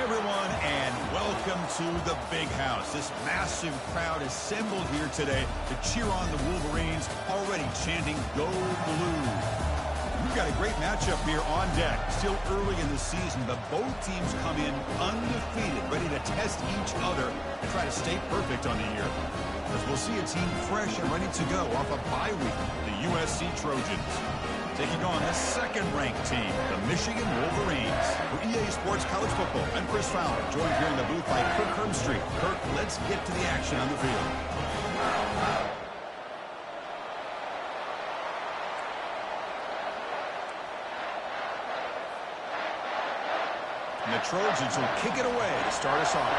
everyone, and welcome to the Big House. This massive crowd assembled here today to cheer on the Wolverines, already chanting, "Go Blue." We've got a great matchup here on deck. Still early in the season, but both teams come in undefeated, ready to test each other and try to stay perfect on the year. As we'll see a team fresh and ready to go off a bye week, the USC Trojans. Taking on the second-ranked team, the Michigan Wolverines. For EA Sports College Football, I'm Chris Fowler, joined here in the booth by Kirk Hermstreet. Kirk, let's get to the action on the field. And the Trojans will kick it away to start us off.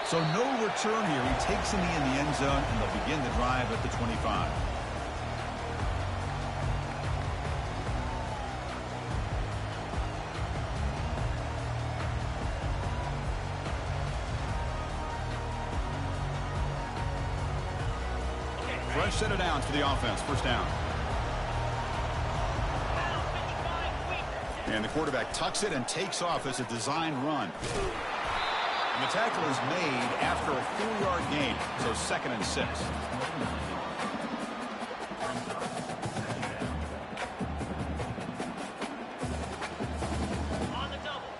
So no return here. He takes a knee in the end zone, and they'll begin the drive at the 25. Fresh set of downs for the offense. First down. And the quarterback tucks it and takes off as a designed run. And the tackle is made after a 4-yard gain, so 2nd and 6. On the double.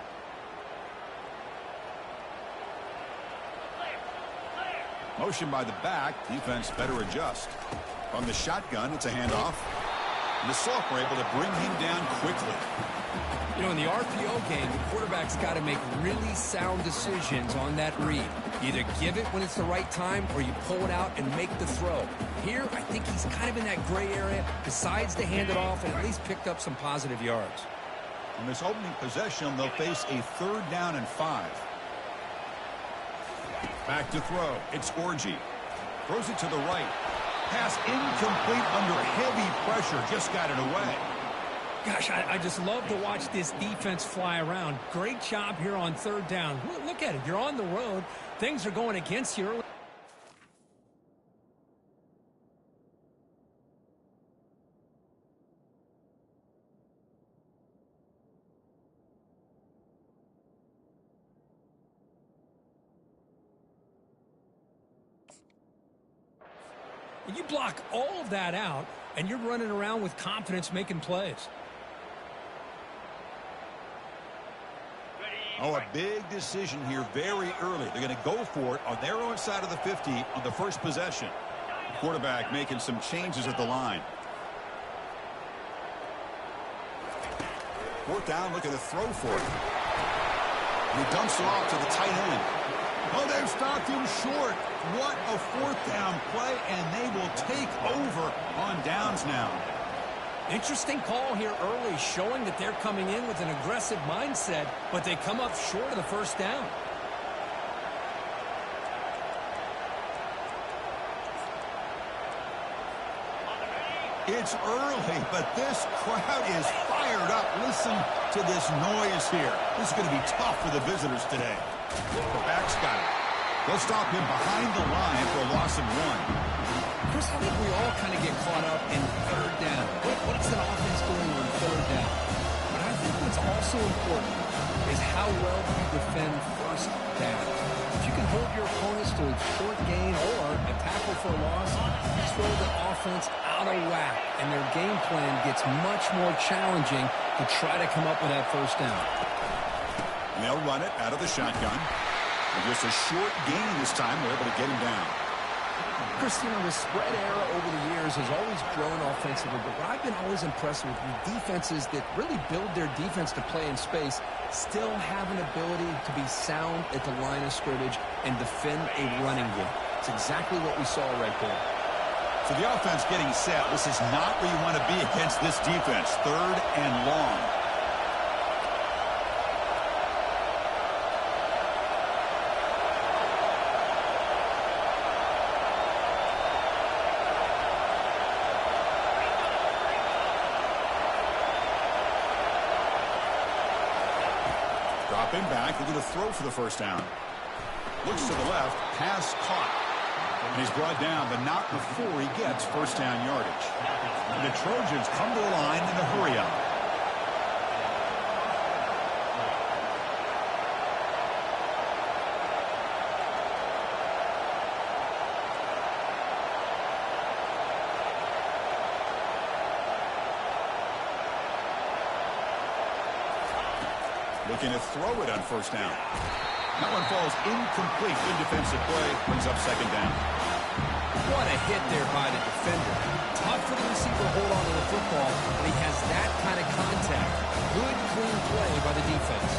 Clear. Motion by the back. Defense better adjust. From the shotgun, it's a handoff. And the sophomore able to bring him down quickly. You know, in the RPO game, the quarterback's got to make really sound decisions on that read. Either give it when it's the right time or you pull it out and make the throw. Here, I think he's kind of in that gray area, decides to hand it off and at least picked up some positive yards. On this opening possession, they'll face a 3rd down and 5. Back to throw. It's Orgy. Throws it to the right. Pass incomplete under heavy pressure. Just got it away. Gosh, I just love to watch this defense fly around. Great job here on 3rd down. Look at it. You're on the road. Things are going against you early. You block all of that out, and you're running around with confidence making plays. Oh, a big decision here very early. They're going to go for it on their own side of the 50 on the first possession. The quarterback making some changes at the line. 4th down, looking to throw for it. And he dumps it off to the tight end. Oh, they've stopped him short. What a 4th down play, and they will take over on downs now. Interesting call here early, showing that they're coming in with an aggressive mindset, but they come up short of the 1st down. It's early, but this crowd is fired up. Listen to this noise here. This is going to be tough for the visitors today. The back's got it. They'll stop him behind the line for a loss of 1. Chris, I think we all kind of get caught up in 3rd down. What's an offense doing on 3rd down? But I think what's also important is how well you defend 1st down. If you can hold your opponents to a short gain or a tackle for a loss, you throw the offense out of whack, and their game plan gets much more challenging to try to come up with that 1st down. And they'll run it out of the shotgun. And just a short gain this time. They're able to get him down. Chris, you know, the spread era over the years has always grown offensively, but what I've been always impressed with defenses that really build their defense to play in space still have an ability to be sound at the line of scrimmage and defend a running game. It's exactly what we saw right there. So the offense getting set. This is not where you want to be against this defense. 3rd and long. Dropping back, looking to throw for the 1st down. Looks to the left, pass caught. And he's brought down, but not before he gets first down yardage. And the Trojans come to the line in a hurry-up. Looking to throw it on first down. That one falls incomplete. Good defensive play. Brings up second down. What a hit there by the defender. Tough for the receiver to hold on to the football, but he has that kind of contact. Good, clean play by the defense.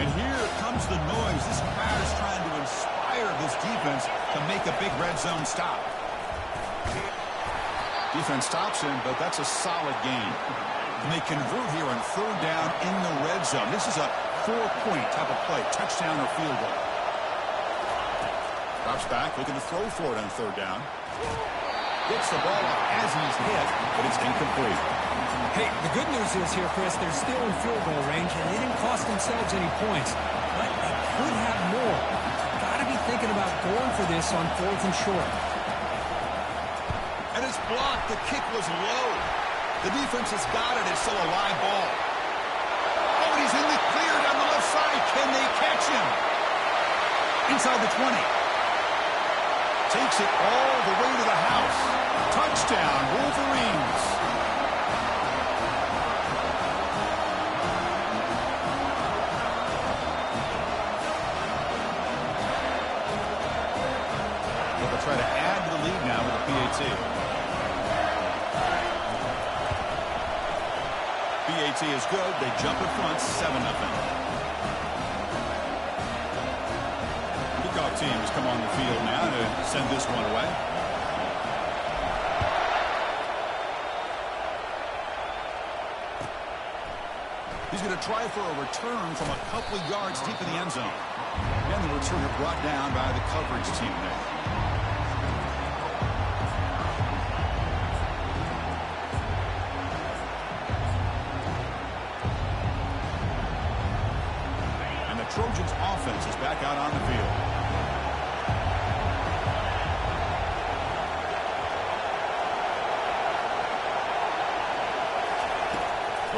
And here comes the noise. This crowd is trying to inspire this defense to make a big red zone stop. Defense stops him, but that's a solid gain. And they convert here on third down in the red zone. This is a 4-point type of play, touchdown or field goal. Drops back, looking to throw for it on third down. Gets the ball up as he's hit, but it's incomplete. Hey, the good news is here, Chris, they're still in field goal range, and they didn't cost themselves any points. But they could have more. Got to be thinking about going for this on 4th and short. And it's blocked. The kick was low. The defense has got it. It's still a live ball. Oh, and he's in the clear down the left side. Can they catch him? Inside the 20. Takes it all the way to the house. Touchdown, Wolverines. They'll try to add to the lead now with a PAT. PAT is good. They jump at front, 7-0. Kickoff team has come on the field now to send this one away. He's going to try for a return from a couple of yards deep in the end zone. And the returner brought down by the coverage team there. Trojans offense is back out on the field.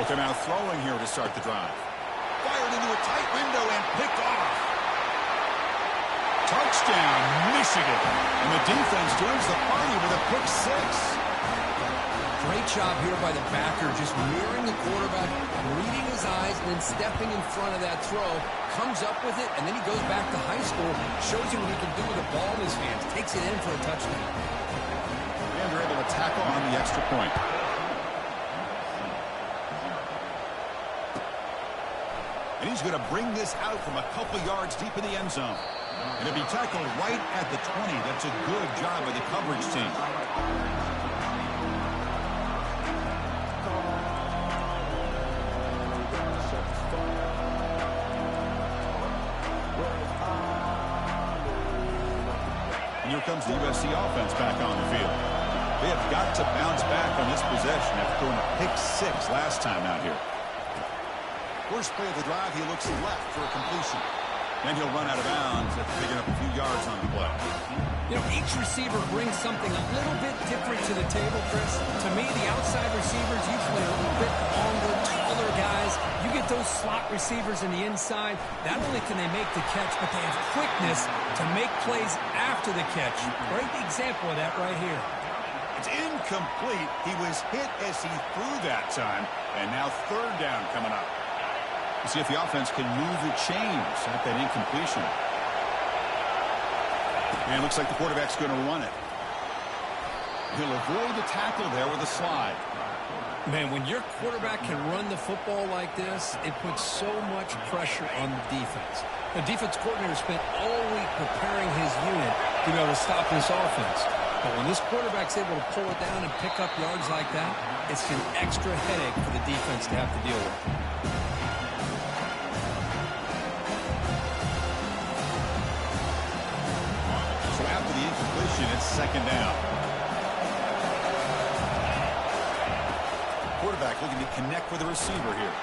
Will come out throwing here to start the drive. Fired into a tight window and picked off. Touchdown, Michigan. And the defense joins the party with a pick 6. Great job here by the backer, just mirroring the quarterback, reading his eyes, and then stepping in front of that throw. Comes up with it, and then he goes back to high school, shows you what he can do with a ball in his hands, takes it in for a touchdown. And they're able to tackle on the extra point. And he's going to bring this out from a couple yards deep in the end zone. And it'll be tackled right at the 20. That's a good job by the coverage team. And here comes the USC offense back on the field. They have got to bounce back on this possession after throwing a pick 6 last time out here. First play of the drive, he looks left for a completion. Then he'll run out of bounds after picking up a few yards on the play. You know, each receiver brings something a little bit different to the table, Chris. To me, the outside receivers, usually a little bit longer, taller guys. You get those slot receivers in the inside. Not only can they make the catch, but they have quickness to make plays after the catch. Great example of that right here. It's incomplete. He was hit as he threw that time. And now third down coming up. We'll see if the offense can move the chains at that incompletion. And it looks like the quarterback's going to run it. He'll avoid the tackle there with a slide. Man, when your quarterback can run the football like this, it puts so much pressure on the defense. The defense coordinator spent all week preparing his unit to be able to stop this offense. But when this quarterback's able to pull it down and pick up yards like that, it's an extra headache for the defense to have to deal with. So after the incompletion, it's second down. Quarterback looking to connect with the receiver here.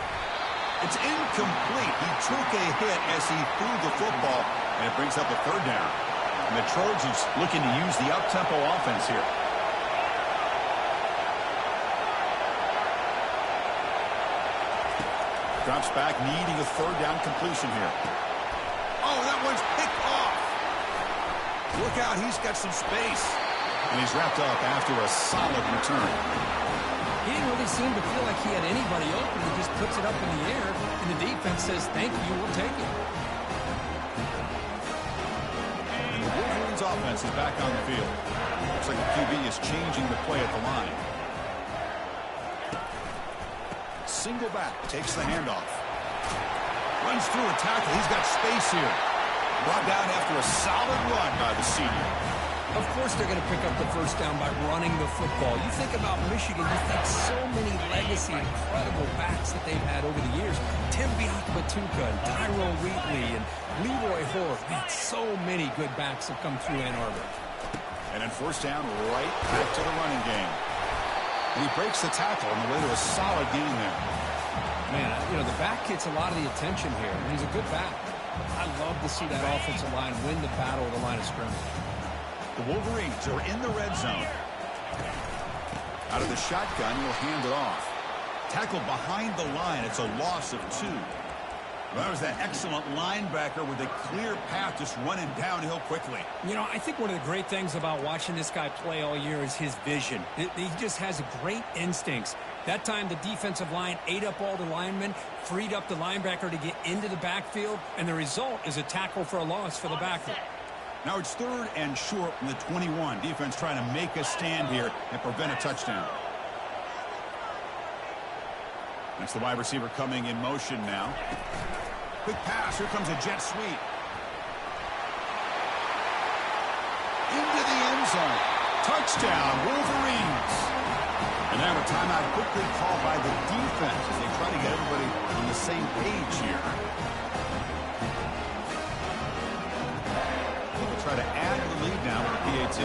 It's incomplete. He took a hit as he threw the football, and it brings up a third down. And the Trojans looking to use the up-tempo offense here. Drops back, needing a third down completion here. Oh, that one's picked off. Look out, he's got some space. And he's wrapped up after a solid return. He didn't really seem to feel like he had anybody open. He just puts it up in the air, and the defense says, thank you, we'll take it. And the Wolverines offense is back on the field. Looks like the QB is changing the play at the line. Single back, takes the handoff. Runs through a tackle. He's got space here. Brought down after a solid run by the senior. Of course they're going to pick up the first down by running the football. You think about Michigan, you think so many legacy, incredible backs that they've had over the years. Tim Biakabatuka and Tyrone Wheatley and Leroy Hoare. Man, so many good backs have come through Ann Arbor. And then first down, right back to the running game. And he breaks the tackle on the way to a solid gain there. Man, you know, the back gets a lot of the attention here. And he's a good back. I love to see that offensive line win the battle of the line of scrimmage. The Wolverines are in the red zone. Out of the shotgun, he'll hand it off. Tackled behind the line. It's a loss of 2. Well, that was that excellent linebacker with a clear path just running downhill quickly. You know, I think one of the great things about watching this guy play all year is his vision. He just has great instincts. That time, the defensive line ate up all the linemen, freed up the linebacker to get into the backfield, and the result is a tackle for a loss for the backer. Now it's 3rd and short from the 21. Defense trying to make a stand here and prevent a touchdown. That's the wide receiver coming in motion now. Quick pass. Here comes a jet sweep. Into the end zone. Touchdown, Wolverines. And now a timeout quickly called by the defense as they try to get everybody on the same page here. They'll try to add to the lead now with a PAT.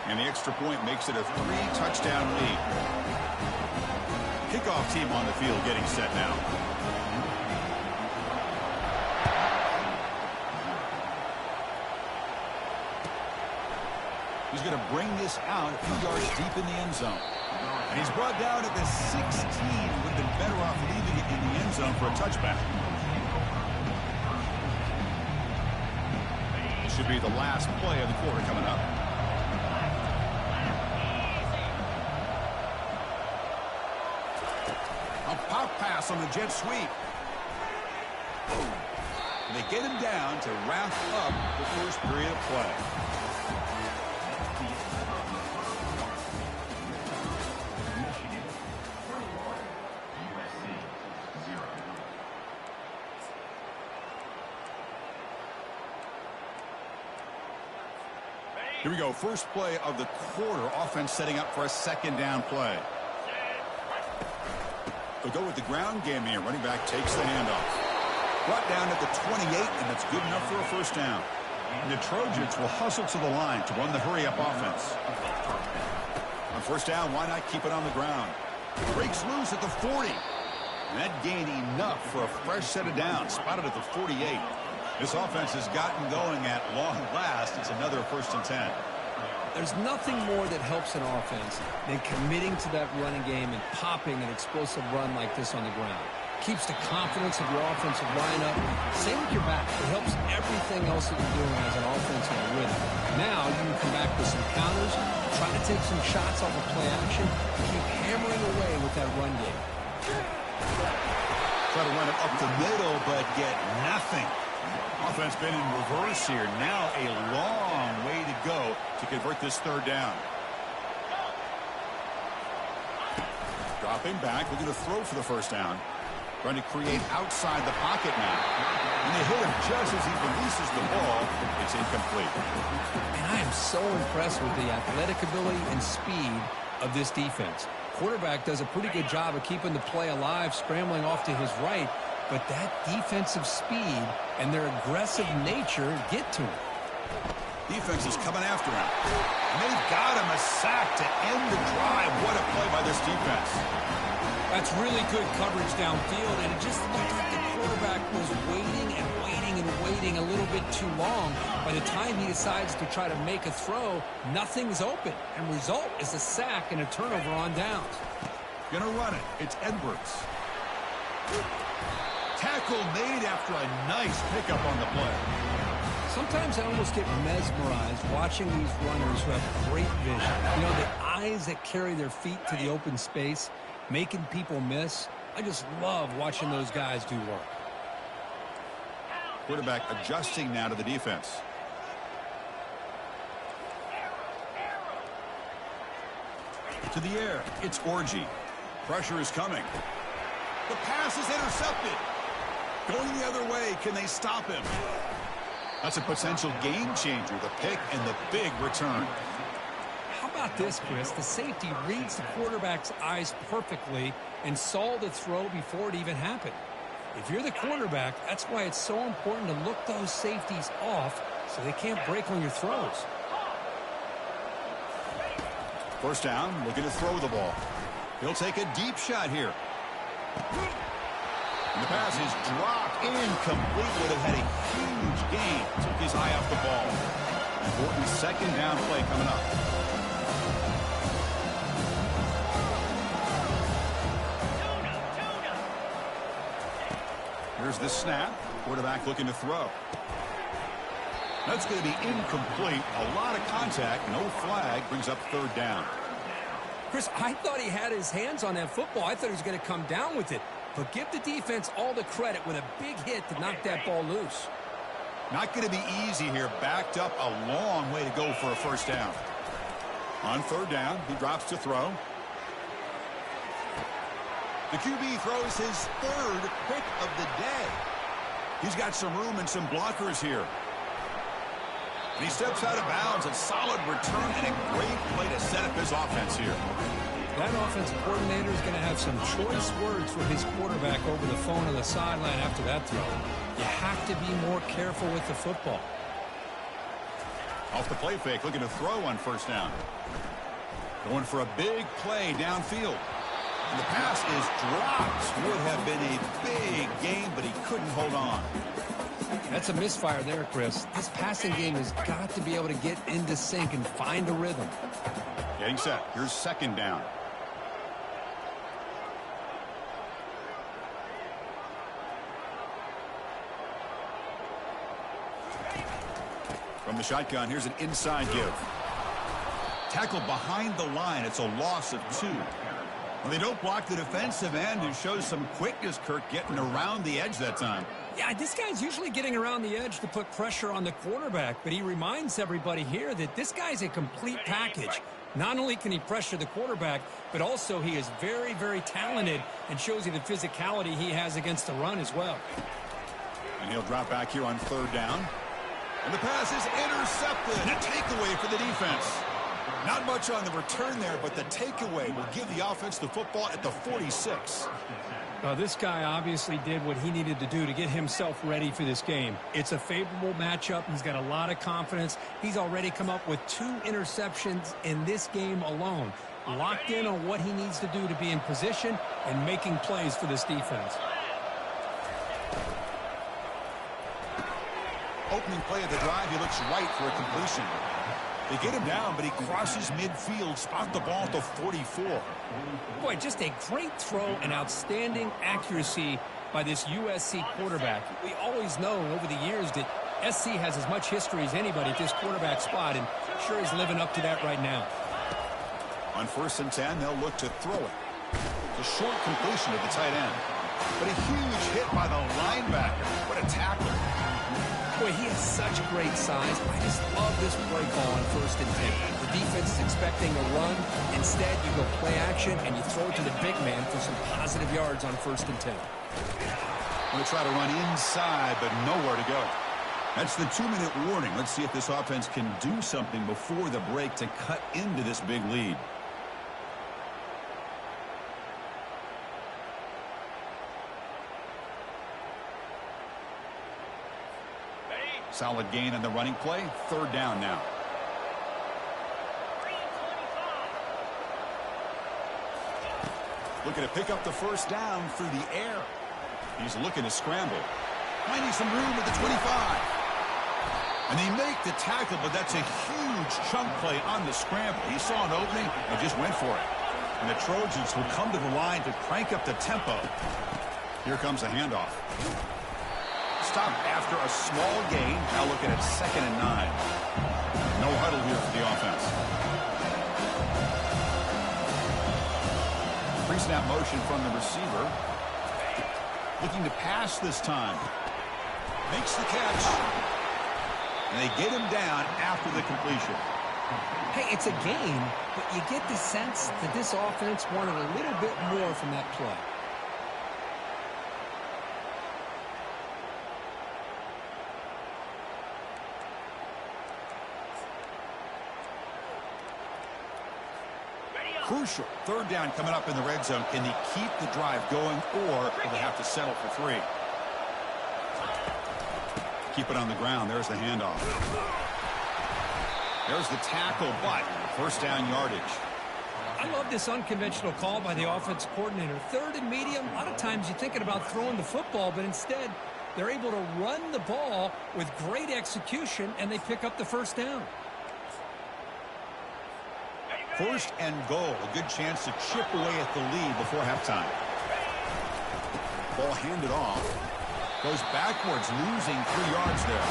And the extra point makes it a 3-touchdown lead. Kickoff team on the field getting set now. He's going to bring this out a few yards deep in the end zone. And he's brought down at the 16. Would have been better off leaving it in the end zone for a touchback. This should be the last play of the quarter coming up. A pop pass on the jet sweep. And they get him down to wrap up the first period of play. Here we go. First play of the quarter. Offense setting up for a second down play. They'll go with the ground game here. Running back takes the handoff. Brought down at the 28, and that's good enough for a first down. And the Trojans will hustle to the line to run the hurry-up offense. On first down, why not keep it on the ground? Breaks loose at the 40. And that gained enough for a fresh set of downs. Spotted at the 48. This offense has gotten going at long last. It's another 1st and 10. There's nothing more that helps an offense than committing to that running game and popping an explosive run like this on the ground. Keeps the confidence of your offensive lineup. Same with your back. It helps everything else that you're doing as an offensive rhythm. Now you can come back with some counters, try to take some shots off of play action, and keep hammering away with that run game. Try to run it up the middle, but get nothing. Offense been in reverse here. Now a long way to go to convert this third down. Dropping back, looking to throw for the first down. Trying to create outside the pocket now. And they hit him just as he releases the ball. It's incomplete. And I am so impressed with the athletic ability and speed of this defense. Quarterback does a pretty good job of keeping the play alive, scrambling off to his right. But that defensive speed and their aggressive nature get to him. Defense is coming after him. And they've got him a sack to end the drive. What a play by this defense. That's really good coverage downfield, and it just looked like the quarterback was waiting and waiting and waiting a little bit too long. By the time he decides to try to make a throw, nothing's open, and result is a sack and a turnover on downs. Gonna run it. It's Edwards. Tackle made after a nice pickup on the play. Sometimes I almost get mesmerized watching these runners who have great vision. You know, the eyes that carry their feet to the open space, making people miss. I just love watching those guys do work. Quarterback adjusting now to the defense. To the air. It's Orgy. Pressure is coming. The pass is intercepted. Going the other way. Can they stop him? That's a potential game changer. The pick and the big return. How about this, Chris? The safety reads the quarterback's eyes perfectly and saw the throw before it even happened. If you're the quarterback, that's why it's so important to look those safeties off so they can't break on your throws. First down, looking to throw the ball. He'll take a deep shot here. And the pass is dropped incomplete. Would have had a huge gain. Took his eye off the ball. Important second down play coming up. Here's the snap. Quarterback looking to throw. That's going to be incomplete. A lot of contact. No flag. Brings up third down. Chris, I thought he had his hands on that football. I thought he was going to come down with it. But give the defense all the credit with a big hit to knock that ball loose. Not going to be easy here. Backed up a long way to go for a first down. On third down, he drops to throw. The QB throws his third pick of the day. He's got some room and some blockers here. And he steps out of bounds. A solid return and a great play to set up his offense here. That offensive coordinator is going to have some choice words for his quarterback over the phone on the sideline after that throw. You have to be more careful with the football. Off the play fake, looking to throw on first down. Going for a big play downfield. And the pass is dropped. Would have been a big gain, but he couldn't hold on. That's a misfire there, Chris. This passing game has got to be able to get into sync and find a rhythm. Getting set. Here's second down. From the shotgun, here's an inside give. Tackle behind the line. It's a loss of 2. Well, they don't block the defensive end and shows some quickness, Kirk, getting around the edge that time. Yeah, this guy's usually getting around the edge to put pressure on the quarterback, but he reminds everybody here that this guy's a complete package. Not only can he pressure the quarterback, but also he is very, very talented and shows you the physicality he has against the run as well. And he'll drop back here on third down. And the pass is intercepted. A takeaway for the defense. Not much on the return there, but the takeaway will give the offense the football at the 46. This guy obviously did what he needed to do to get himself ready for this game. It's a favorable matchup. He's got a lot of confidence. He's already come up with 2 interceptions in this game alone. Locked in on what he needs to do to be in position and making plays for this defense. Opening play of the drive, he looks right for a completion. They get him down, but he crosses midfield, spot the ball at the 44. Boy, just a great throw and outstanding accuracy by this USC quarterback. We always know over the years that SC has as much history as anybody at this quarterback spot, and sure he's living up to that right now. On 1st and 10, they'll look to throw it. The short completion of the tight end. But a huge hit by the linebacker. What a tackle. Boy, he has such great size. I just love this play call on 1st and 10. The defense is expecting a run. Instead, you go play action, and you throw it to the big man for some positive yards on 1st and 10. Going to try to run inside, but nowhere to go. That's the 2-minute warning. Let's see if this offense can do something before the break to cut into this big lead. Solid gain on the running play. Third down now. Looking to pick up the first down through the air. He's looking to scramble. Finding some room at the 25. And they make the tackle, but that's a huge chunk play on the scramble. He saw an opening and just went for it. And the Trojans will come to the line to crank up the tempo. Here comes the handoff. Stop after a small gain. Now looking at 2nd and 9. No huddle here for the offense. Pre-snap motion from the receiver. Looking to pass this time. Makes the catch. And they get him down after the completion. Hey, it's a game, but you get the sense that this offense wanted a little bit more from that play. Crucial. Third down coming up in the red zone. Can they keep the drive going, or will they have to settle for 3? Keep it on the ground. There's the handoff. There's the tackle, but first down yardage. I love this unconventional call by the offense coordinator. 3rd and medium. A lot of times you're thinking about throwing the football, but instead they're able to run the ball with great execution, and they pick up the first down. 1st and goal. A good chance to chip away at the lead before halftime. Ball handed off. Goes backwards, losing 3 yards there.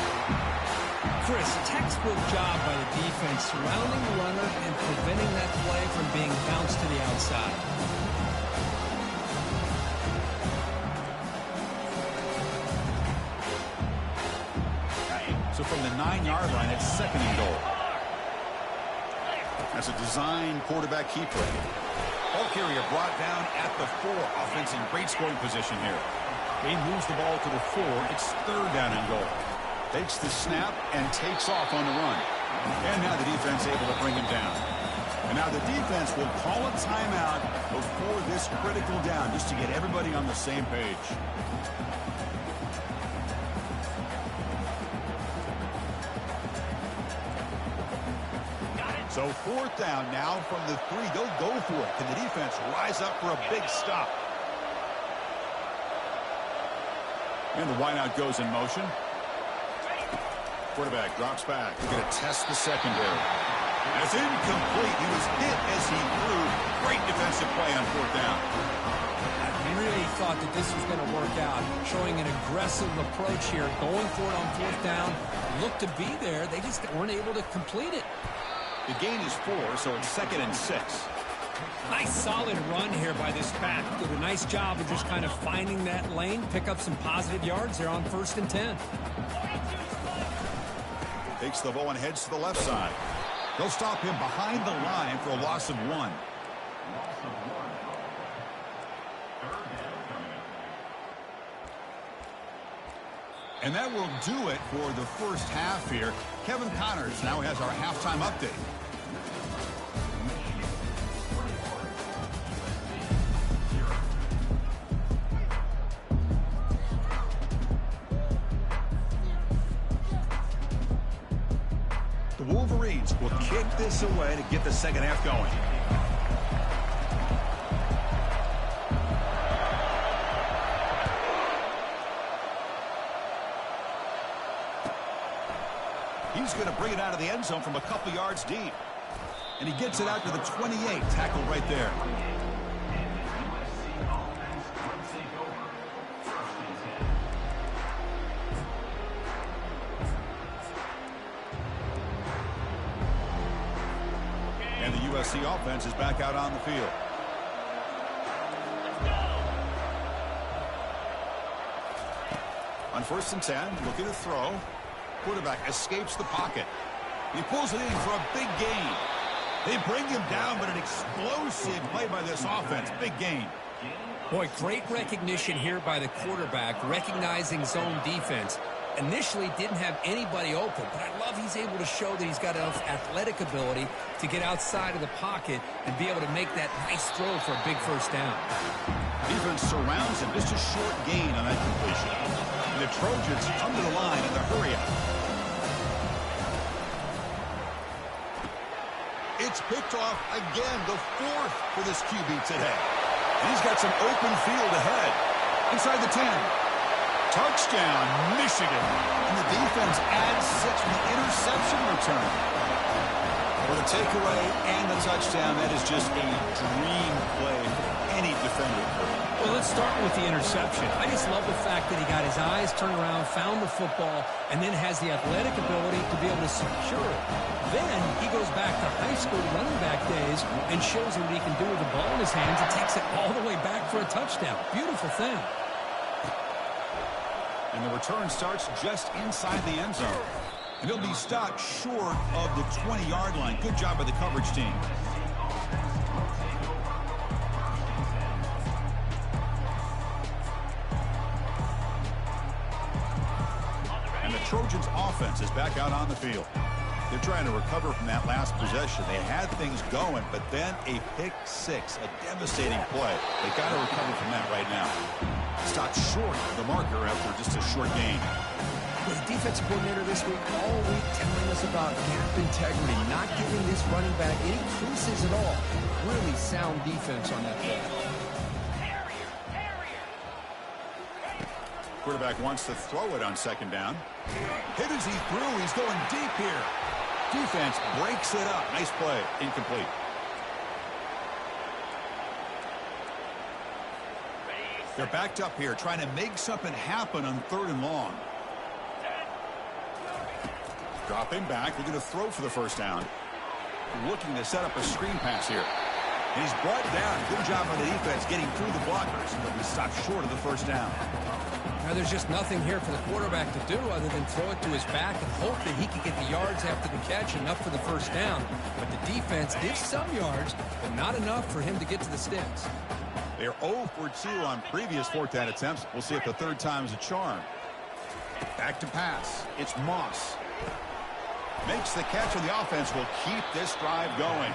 Chris, textbook job by the defense surrounding the runner and preventing that play from being bounced to the outside. So from the 9-yard line, it's 2nd and goal. That's a design quarterback keeper. Ball carrier brought down at the 4. Offense in great scoring position here. He moves the ball to the 4. It's 3rd down and goal. Takes the snap and takes off on the run. And now the defense able to bring him down. And now the defense will call a timeout before this critical down, just to get everybody on the same page. So 4th down now from the 3. They'll go for it. Can the defense rise up for a big stop? And the wideout goes in motion. Quarterback drops back. They're going to test the secondary. That's incomplete. He was hit as he threw. Great defensive play on 4th down. I really thought that this was going to work out. Showing an aggressive approach here. Going for it on 4th down. Looked to be there. They just weren't able to complete it. The gain is 4, so it's 2nd and 6. Nice solid run here by this back. Did a nice job of just kind of finding that lane, pick up some positive yards there on 1st and 10. Takes the ball and heads to the left side. They'll stop him behind the line for a loss of 1. And that will do it for the first half here. Kevin Connors now has our halftime update. The Wolverines will kick this away to get the second half going. He's going to bring it out of the end zone from a couple yards deep. And he gets it out to the 28. Tackle right there. And the USC offense is back out on the field. On 1st and 10, looking to throw. Quarterback escapes the pocket. He pulls it in for a big gain. They bring him down, but an explosive play by this offense. Big gain. Boy, great recognition here by the quarterback, recognizing zone defense. Initially didn't have anybody open, but I love he's able to show that he's got enough athletic ability to get outside of the pocket and be able to make that nice throw for a big first down. Defense surrounds him. Just a short gain on that completion. And the Trojans come to the line in the hurry up. It's picked off again, the 4th for this QB today. And he's got some open field ahead. Inside the 10. Touchdown, Michigan. And the defense adds 6 from the interception return. For the takeaway and the touchdown, that is just a dream play for any defender. Well, let's start with the interception. I just love the fact that he got his eyes turned around, found the football, and then has the athletic ability to be able to secure it. Then he goes back to high school running back days and shows what he can do with the ball in his hands and takes it all the way back for a touchdown. Beautiful thing. And the return starts just inside the end zone. And he'll be stopped short of the 20-yard line. Good job by the coverage team. And the Trojans' offense is back out on the field. They're trying to recover from that last possession. They had things going, but then a pick six, a devastating play. They got to recover from that right now. Stopped short of the marker after just a short gain. With the defensive coordinator this week, all week telling us about gap integrity, not giving this running back any creases at all. Really sound defense on that play. Quarterback wants to throw it on second down. Hit as he threw. He's going deep here. Defense breaks it up. Nice play. Incomplete. They're backed up here, trying to make something happen on 3rd and long. Dropping back. They're going to throw for the first down. Looking to set up a screen pass here. And he's brought down. Good job by the defense getting through the blockers. But he stopped short of the first down. Now there's just nothing here for the quarterback to do other than throw it to his back and hope that he can get the yards after the catch, enough for the first down. But the defense did some yards, but not enough for him to get to the sticks. They're 0 for 2 on previous 4th down attempts. We'll see if the 3rd time is a charm. Back to pass. It's Moss. Makes the catch, and the offense will keep this drive going.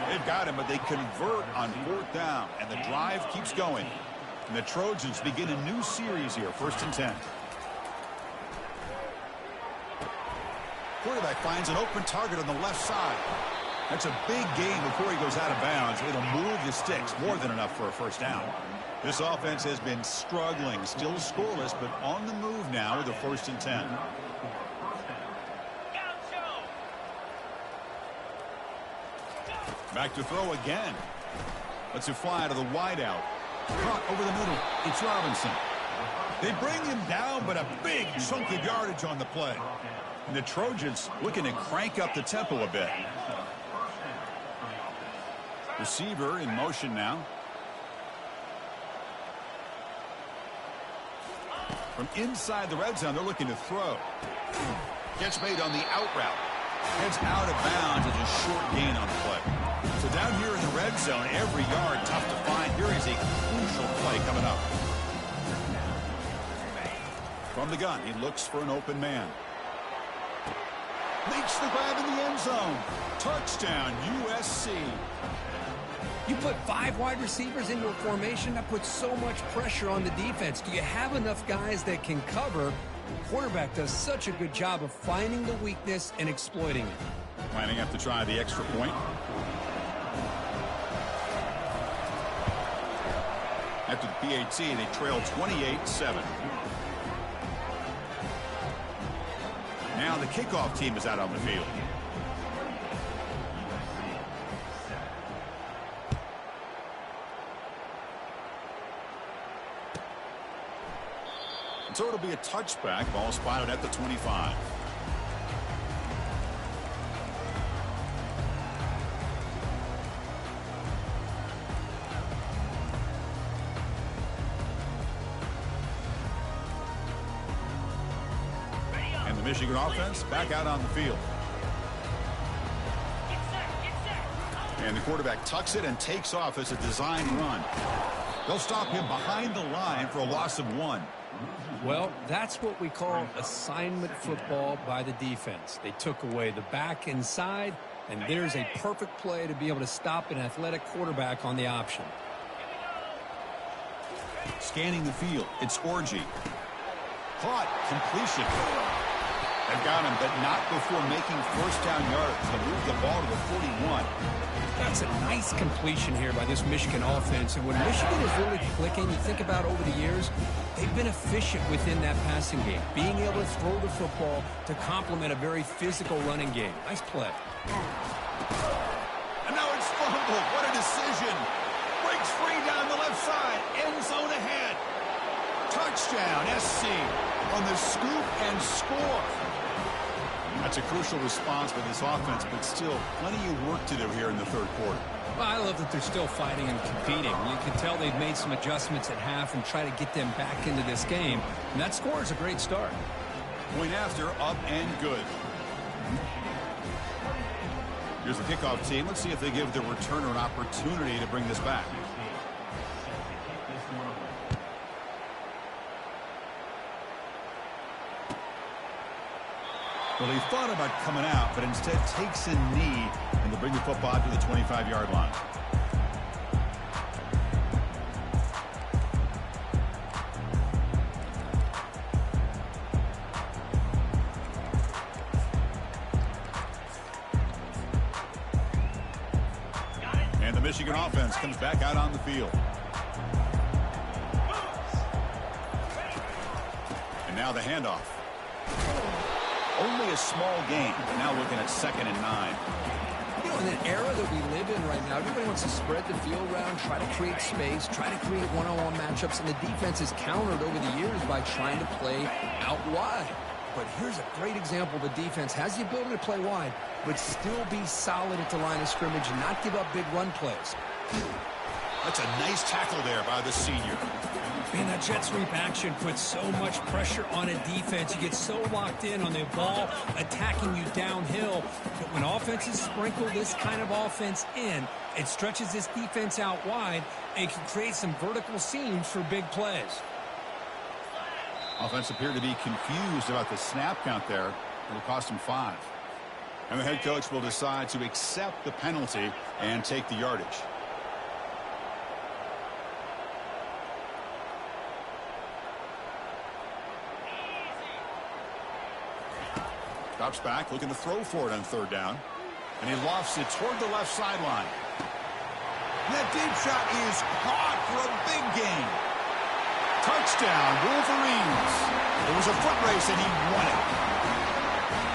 They've got him, but they convert on 4th down, and the drive keeps going. And the Trojans begin a new series here, 1st and 10. Quarterback finds an open target on the left side. That's a big gain before he goes out of bounds. It'll move the sticks, more than enough for a first down. This offense has been struggling, still scoreless, but on the move now with a 1st and 10. Back to throw again. Lets it fly to the wideout. Caught over the middle. It's Robinson. They bring him down, but a big chunk of yardage on the play. And the Trojans looking to crank up the tempo a bit. Receiver in motion now. From inside the red zone, they're looking to throw. Gets made on the out route. Heads out of bounds. It's a short gain on the play. So down here in the red zone, every yard tough to find. Here is a crucial play coming up. From the gun, he looks for an open man. Makes the grab in the end zone. Touchdown, USC. You put 5 wide receivers into a formation, that puts so much pressure on the defense. Do you have enough guys that can cover? The quarterback does such a good job of finding the weakness and exploiting it. Lining up to try the extra point. After the PAT, they trail 28-7. Now the kickoff team is out on the field. So it'll be a touchback. Ball spotted at the 25. And the Michigan offense back out on the field. And the quarterback tucks it and takes off as a design run. They'll stop him behind the line for a loss of 1. Well, that's what we call assignment football by the defense. They took away the back inside, and there's a perfect play to be able to stop an athletic quarterback on the option. Scanning the field, it's Orgy. Caught, completion. They've got him, but not before making first down yards to move the ball to the 41. That's a nice completion here by this Michigan offense. And when Michigan is really clicking, you think about over the years, they've been efficient within that passing game, being able to throw the football to complement a very physical running game. Nice play. And now it's fumbled. What a decision. Breaks free down the left side. End zone ahead. Touchdown, SC on the scoop and score. That's a crucial response for this offense, but still plenty of work to do here in the third quarter. Well, I love that they're still fighting and competing. You can tell they've made some adjustments at half and try to get them back into this game. And that score is a great start. Point after, up and good. Here's the kickoff team. Let's see if they give the returner an opportunity to bring this back. Well, he thought about coming out, but instead takes a knee and will bring the football to the 25-yard line. And the Michigan offense comes back out on the field. And now the handoff. Only a small gain. Now looking at 2nd and 9. You know, in an era that we live in right now, everybody wants to spread the field around, try to create space, try to create one-on-one matchups, and the defense is countered over the years by trying to play out wide. But here's a great example. The defense has the ability to play wide, but still be solid at the line of scrimmage and not give up big run plays. That's a nice tackle there by the senior. Man, that jet sweep action puts so much pressure on a defense. You get so locked in on the ball attacking you downhill. But when offenses sprinkle this kind of offense in, it stretches this defense out wide and can create some vertical seams for big plays. Offense appeared to be confused about the snap count there. It'll cost him 5. And the head coach will decide to accept the penalty and take the yardage. Drops back, looking to throw for it on 3rd down. And he lofts it toward the left sideline. And that deep shot is caught for a big gain. Touchdown, Wolverines. It was a foot race, and he won it.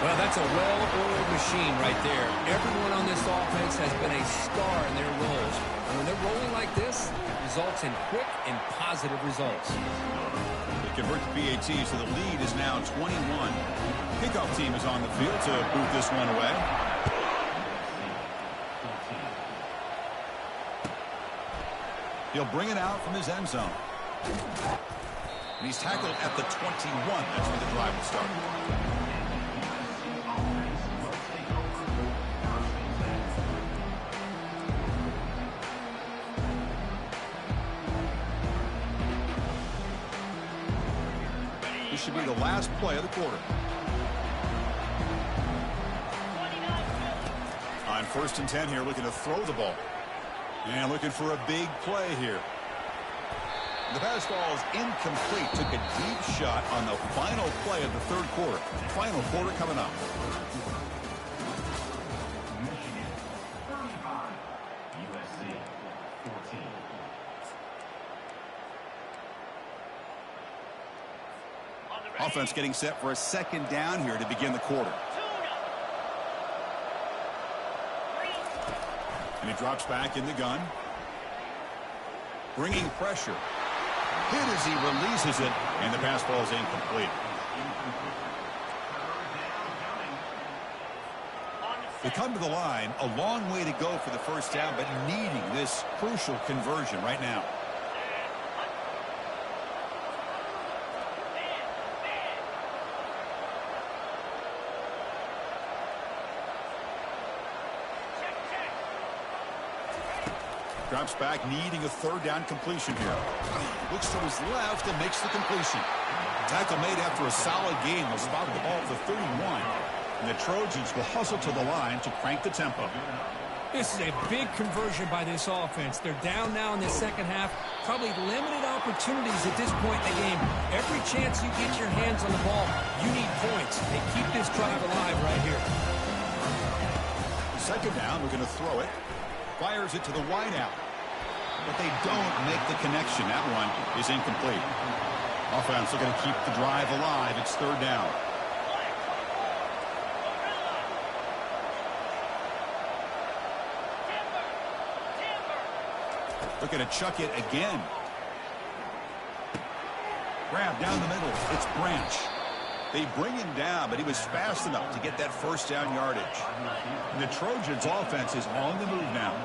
Well, that's a well-oiled machine right there. Everyone on this offense has been a star in their roles. And when they're rolling like this, it results in quick and positive results. They convert to PAT, so the lead is now 21. Kickoff team is on the field to boot this one away. He'll bring it out from his end zone. And he's tackled at the 21. That's where the drive will start. This should be the last play of the quarter. On 1st and 10 here, looking to throw the ball. And looking for a big play here. The pass ball is incomplete. Took a deep shot on the final play of the 3rd quarter. Final quarter coming up. Michigan 35, USC 14. Offense getting set for a 2nd down here to begin the quarter. And he drops back in the gun. Bringing pressure. Hit as he releases it, and the pass ball is incomplete. They come to the line, a long way to go for the 1st down, but needing this crucial conversion right now. Drops back, needing a 3rd down completion here. Looks to his left and makes the completion. Tackle made after a solid gain. Will spot the ball at the 31. And the Trojans will hustle to the line to crank the tempo. This is a big conversion by this offense. They're down now in the second half. Probably limited opportunities at this point in the game. Every chance you get your hands on the ball, you need points. They keep this drive alive right here. Second down, we're going to throw it. Fires it to the wideout. But they don't make the connection. That one is incomplete. Offense looking to keep the drive alive. It's third down. Looking to chuck it again. Grab down the middle. It's Branch. They bring him down, but he was fast enough to get that first down yardage. And the Trojans' offense is on the move now.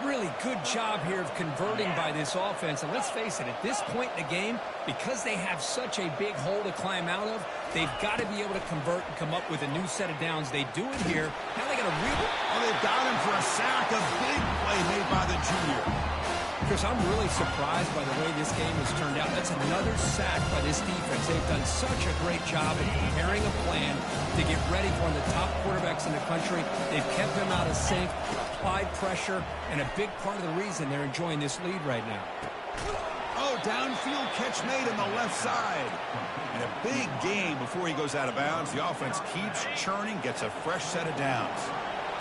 Really good job here of converting by this offense. And let's face it, at this point in the game, because they have such a big hole to climb out of, they've got to be able to convert and come up with a new set of downs. They do it here. Now they got to really... Oh, they've got him for a sack. A big play made by the junior. Chris, I'm really surprised by the way this game has turned out. That's another sack by this defense. They've done such a great job of preparing a plan to get ready for one of the top quarterbacks in the country. They've kept him out of sync, applied pressure, and a big part of the reason they're enjoying this lead right now. Oh, downfield catch made on the left side. And a big gain before he goes out of bounds. The offense keeps churning, gets a fresh set of downs.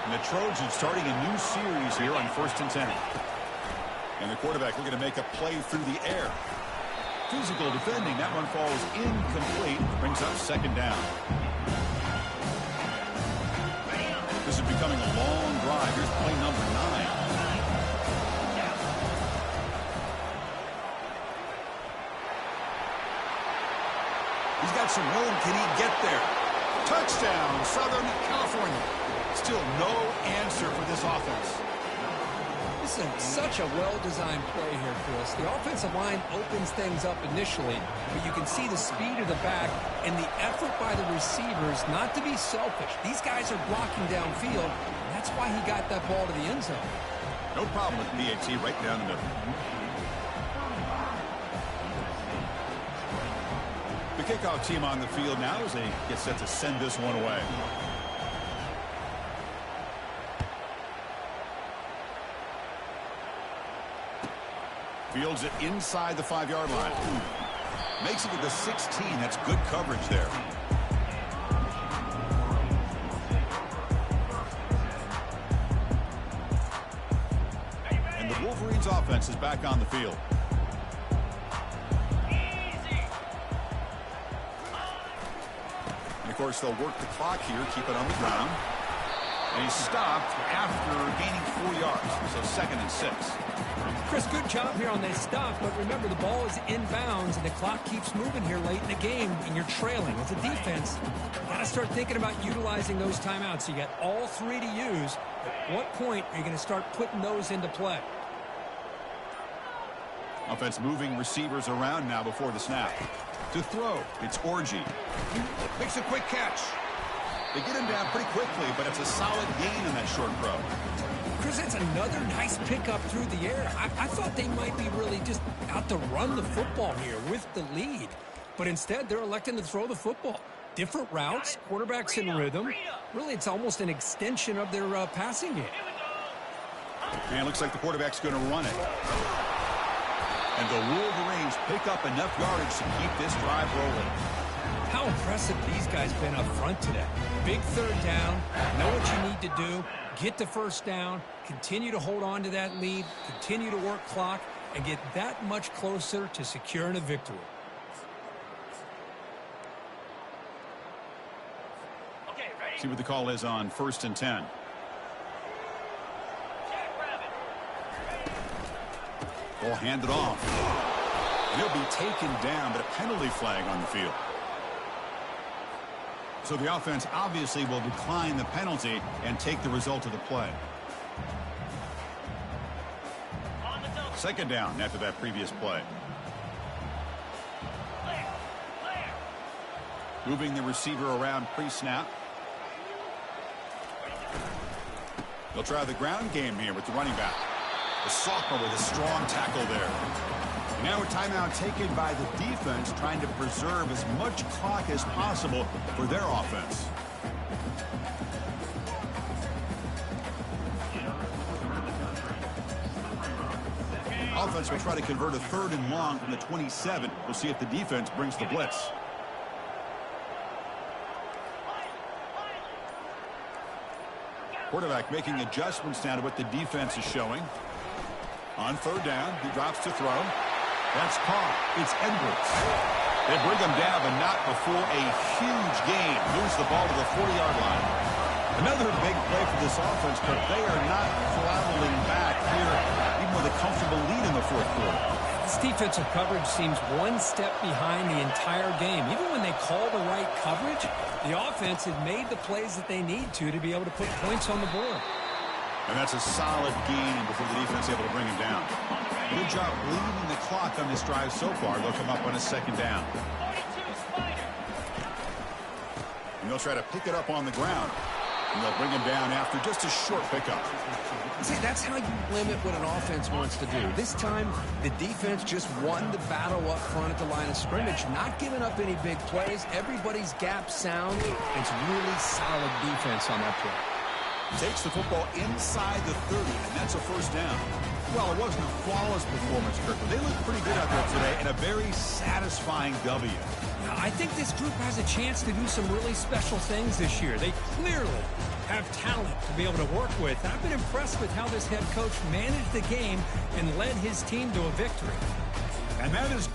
And the Trojans starting a new series here on 1st and 10. And the quarterback looking to make a play through the air. Physical defending. That one falls incomplete. Brings up second down. This is becoming a long drive. Here's play number 9. He's got some room. Can he get there? Touchdown, Southern California. Still no answer for this offense. This is such a well-designed play here, Chris. The offensive line opens things up initially, but you can see the speed of the back and the effort by the receivers not to be selfish. These guys are blocking downfield, and that's why he got that ball to the end zone. No problem with BAT right down the middle. The kickoff team on the field now as they get set to send this one away. Fields it inside the 5-yard line. Makes it to the 16. That's good coverage there. And the Wolverines offense is back on the field. And of course they'll work the clock here, keep it on the ground. And he's stopped after gaining 4 yards. So 2nd and 6. Chris, good job here on that stop, but remember the ball is inbounds and the clock keeps moving here late in the game and you're trailing. As a defense, you got to start thinking about utilizing those timeouts. You got all 3 to use. At what point are you going to start putting those into play? Offense moving receivers around now before the snap. To throw, it's Orgy. Makes a quick catch. They get him down pretty quickly, but it's a solid gain in that short throw. Chris, that's another nice pickup through the air. I thought they might be really just out to run the football here with the lead. But instead, they're electing to throw the football. Different routes, quarterbacks in rhythm. Really, it's almost an extension of their passing game. And it looks like the quarterback's going to run it. And the Wolverines pick up enough yardage to keep this drive rolling. How impressive these guys been up front today. Big third down, know what you need to do, get the first down, continue to hold on to that lead, continue to work clock, and get that much closer to securing a victory. See what the call is on 1st and 10. Ball handed off. And he'll be taken down, but a penalty flag on the field. So the offense obviously will decline the penalty and take the result of the play. 2nd down after that previous play. Moving the receiver around pre-snap. They'll try the ground game here with the running back. The sophomore with a strong tackle there. And now a timeout taken by the defense, trying to preserve as much clock as possible for their offense. Offense will try to convert a 3rd and long from the 27. We'll see if the defense brings the blitz. Quarterback making adjustments now to what the defense is showing. On 3rd down, he drops to throw. That's caught. It's Edwards. They bring him down, but not before a huge gain. Moves the ball to the 40-yard line. Another big play for this offense, but they are not flattering back here, even with a comfortable lead in the 4th quarter. This defensive coverage seems one step behind the entire game. Even when they call the right coverage, the offense had made the plays that they need to be able to put points on the board. And that's a solid gain before the defense able to bring him down. Good job bleeding the clock on this drive so far. They'll come up on a 2nd down. And they'll try to pick it up on the ground. And they'll bring him down after just a short pickup. See, that's how you limit what an offense wants to do. This time, the defense just won the battle up front at the line of scrimmage, not giving up any big plays. Everybody's gap sound. It's really solid defense on that play. Takes the football inside the 30, and that's a 1st down. Well, it wasn't a flawless performance, Kirk, but they looked pretty good out there today, and a very satisfying W. Now, I think this group has a chance to do some really special things this year. They clearly have talent to be able to work with. I've been impressed with how this head coach managed the game and led his team to a victory. And that is